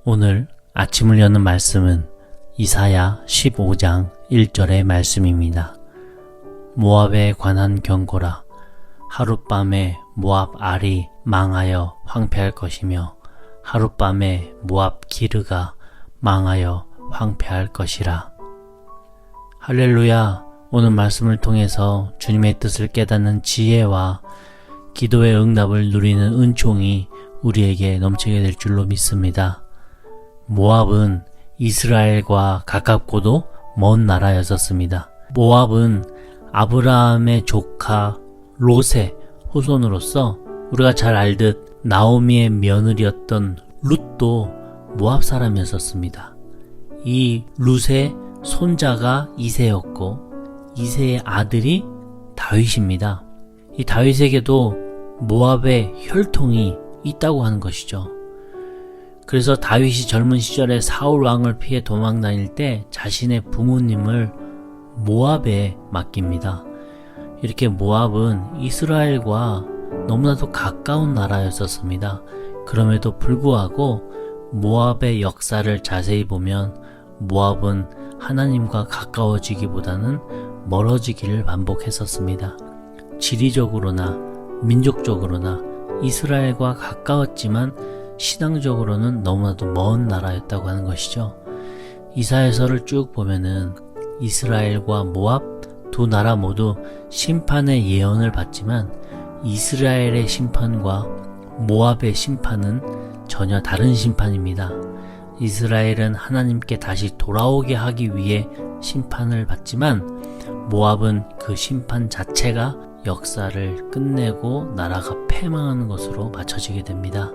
오늘 아침을 여는 말씀은 이사야 15장 1절의 말씀입니다. 모압에 관한 경고라. 하룻밤에 모압 알이 망하여 황폐할 것이며 하룻밤에 모압 기르가 망하여 황폐할 것이라. 할렐루야. 오늘 말씀을 통해서 주님의 뜻을 깨닫는 지혜와 기도의 응답을 누리는 은총이 우리에게 넘치게 될 줄로 믿습니다. 모압은 이스라엘과 가깝고도 먼 나라였었습니다. 모압은 아브라함의 조카 롯의 후손으로서 우리가 잘 알듯 나오미의 며느리였던 룻도 모압 사람이었습니다. 이 룻의 손자가 이새였고 이새의 아들이 다윗입니다. 이 다윗에게도 모압의 혈통이 있다고 하는 것이죠. 그래서 다윗이 젊은 시절에 사울 왕을 피해 도망 다닐 때 자신의 부모님을 모압에 맡깁니다. 이렇게 모압은 이스라엘과 너무나도 가까운 나라였었습니다. 그럼에도 불구하고 모압의 역사를 자세히 보면 모압은 하나님과 가까워지기보다는 멀어지기를 반복했었습니다. 지리적으로나 민족적으로나 이스라엘과 가까웠지만 신앙적으로는 너무나도 먼 나라였다고 하는 것이죠. 이사야서를 쭉 보면은 이스라엘과 모압 두 나라 모두 심판의 예언을 받지만 이스라엘의 심판과 모압의 심판은 전혀 다른 심판입니다. 이스라엘은 하나님께 다시 돌아오게 하기 위해 심판을 받지만 모압은 그 심판 자체가 역사를 끝내고 나라가 패망하는 것으로 맞춰지게 됩니다.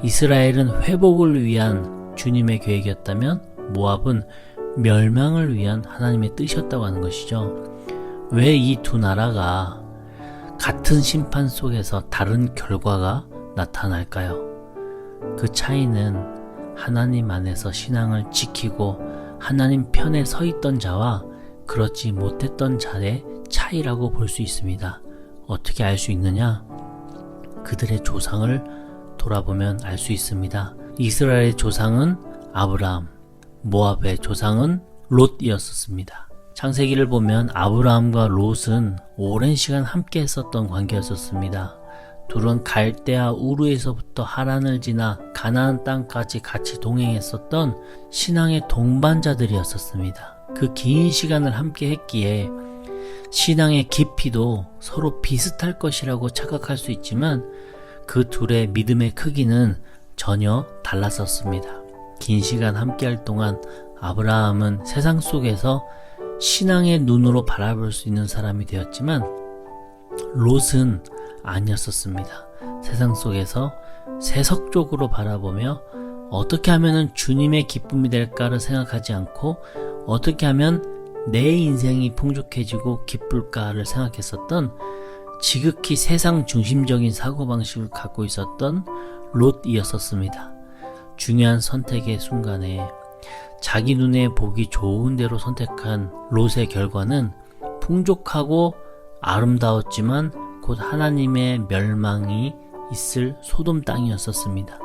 이스라엘은 회복을 위한 주님의 계획이었다면 모압은 멸망을 위한 하나님의 뜻이었다고 하는 것이죠. 왜 이 두 나라가 같은 심판 속에서 다른 결과가 나타날까요? 그 차이는 하나님 안에서 신앙을 지키고 하나님 편에 서 있던 자와 그렇지 못했던 자의 차이라고 볼 수 있습니다. 어떻게 알 수 있느냐? 그들의 조상을 돌아보면 알 수 있습니다. 이스라엘의 조상은 아브라함, 모압의 조상은 롯이었습니다. 창세기를 보면 아브라함과 롯은 오랜 시간 함께 했었던 관계였었습니다. 둘은 갈대아 우르에서부터 하란을 지나 가나안 땅까지 같이 동행했었던 신앙의 동반자들이었습니다. 그 긴 시간을 함께 했기에 신앙의 깊이도 서로 비슷할 것이라고 착각할 수 있지만 그 둘의 믿음의 크기는 전혀 달랐었습니다. 긴 시간 함께할 동안 아브라함은 세상 속에서 신앙의 눈으로 바라볼 수 있는 사람이 되었지만 롯은 아니었었습니다. 세상 속에서 세속적으로 바라보며 어떻게 하면 주님의 기쁨이 될까를 생각하지 않고 어떻게 하면 내 인생이 풍족해지고 기쁠까를 생각했었던 지극히 세상 중심적인 사고방식을 갖고 있었던 롯이었습니다. 중요한 선택의 순간에 자기 눈에 보기 좋은 대로 선택한 롯의 결과는 풍족하고 아름다웠지만 곧 하나님의 멸망이 있을 소돔 땅이었습니다.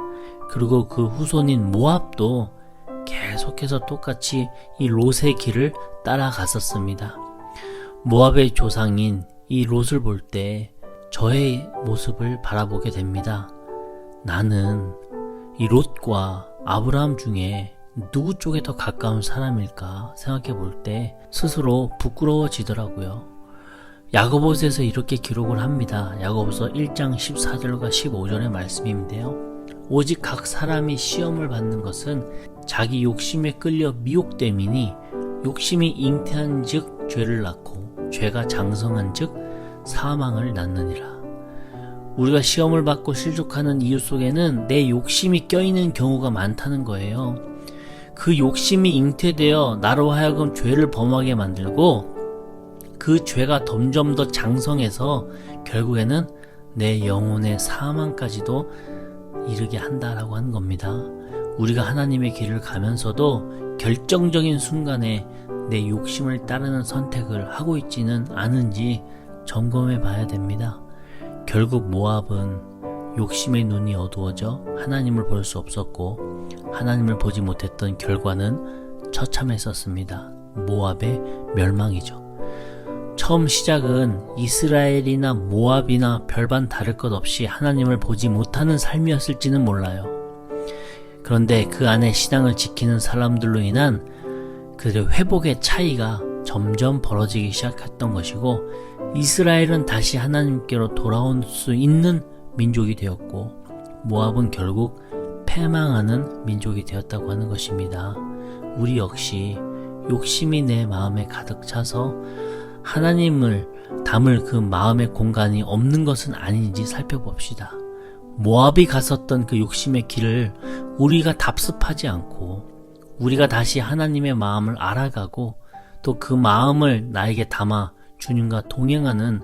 그리고 그 후손인 모압도 계속해서 똑같이 이 롯의 길을 따라갔었습니다. 모압의 조상인 이 롯을 볼 때 저의 모습을 바라보게 됩니다. 나는 이 롯과 아브라함 중에 누구 쪽에 더 가까운 사람일까 생각해 볼 때 스스로 부끄러워지더라고요. 야고보서에서 이렇게 기록을 합니다. 야고보서 1장 14절과 15절의 말씀인데요. 오직 각 사람이 시험을 받는 것은 자기 욕심에 끌려 미혹됨이니 욕심이 잉태한 즉 죄를 낳고 죄가 장성한 즉 사망을 낳느니라. 우리가 시험을 받고 실족하는 이유 속에는 내 욕심이 껴있는 경우가 많다는 거예요. 그 욕심이 잉태되어 나로 하여금 죄를 범하게 만들고 그 죄가 점점 더 장성해서 결국에는 내 영혼의 사망까지도 이르게 한다라고 하는 겁니다. 우리가 하나님의 길을 가면서도 결정적인 순간에 내 욕심을 따르는 선택을 하고 있지는 않은지 점검해 봐야 됩니다. 결국 모압은 욕심의 눈이 어두워져 하나님을 볼 수 없었고 하나님을 보지 못했던 결과는 처참했었습니다. 모압의 멸망이죠. 처음 시작은 이스라엘이나 모압이나 별반 다를 것 없이 하나님을 보지 못하는 삶이었을지는 몰라요. 그런데 그 안에 신앙을 지키는 사람들로 인한 그들의 회복의 차이가 점점 벌어지기 시작했던 것이고, 이스라엘은 다시 하나님께로 돌아올 수 있는 민족이 되었고, 모압은 결국 패망하는 민족이 되었다고 하는 것입니다. 우리 역시 욕심이 내 마음에 가득 차서 하나님을 담을 그 마음의 공간이 없는 것은 아닌지 살펴봅시다. 모압이 갔었던 그 욕심의 길을 우리가 답습하지 않고, 우리가 다시 하나님의 마음을 알아가고 또 그 마음을 나에게 담아 주님과 동행하는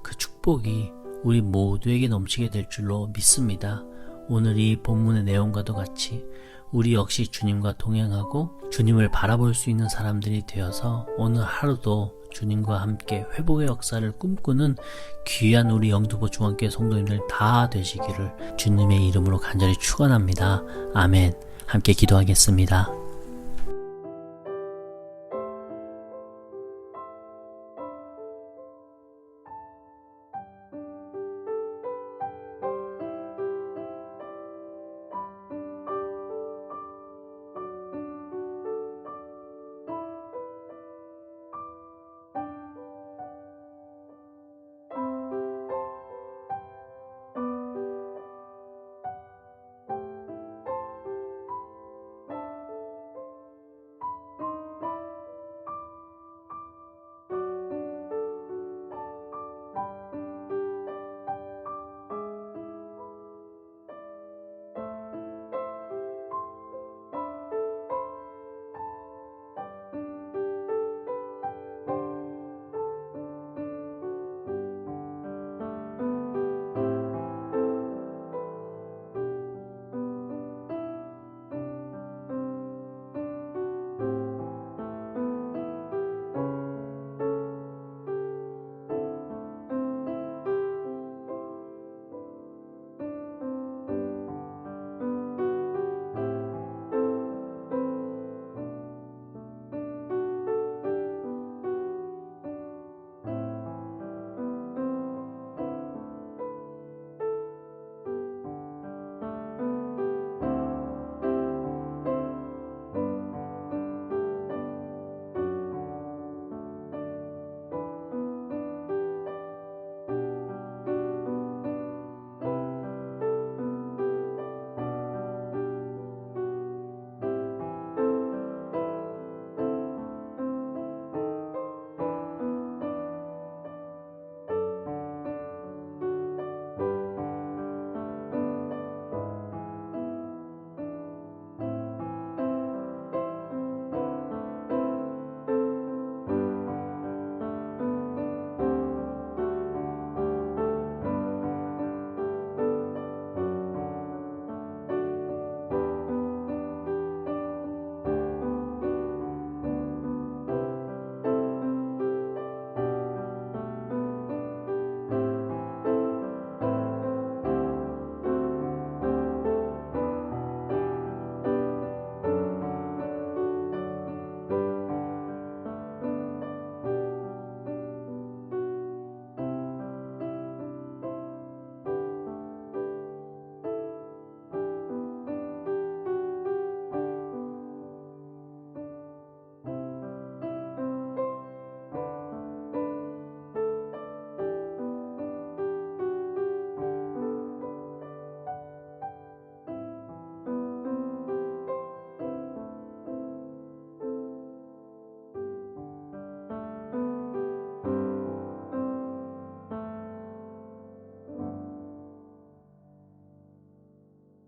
그 축복이 우리 모두에게 넘치게 될 줄로 믿습니다. 오늘 이 본문의 내용과도 같이 우리 역시 주님과 동행하고 주님을 바라볼 수 있는 사람들이 되어서 오늘 하루도 주님과 함께 회복의 역사를 꿈꾸는 귀한 우리 영두보 중앙교회 성도님들 다 되시기를 주님의 이름으로 간절히 축원합니다. 아멘. 함께 기도하겠습니다.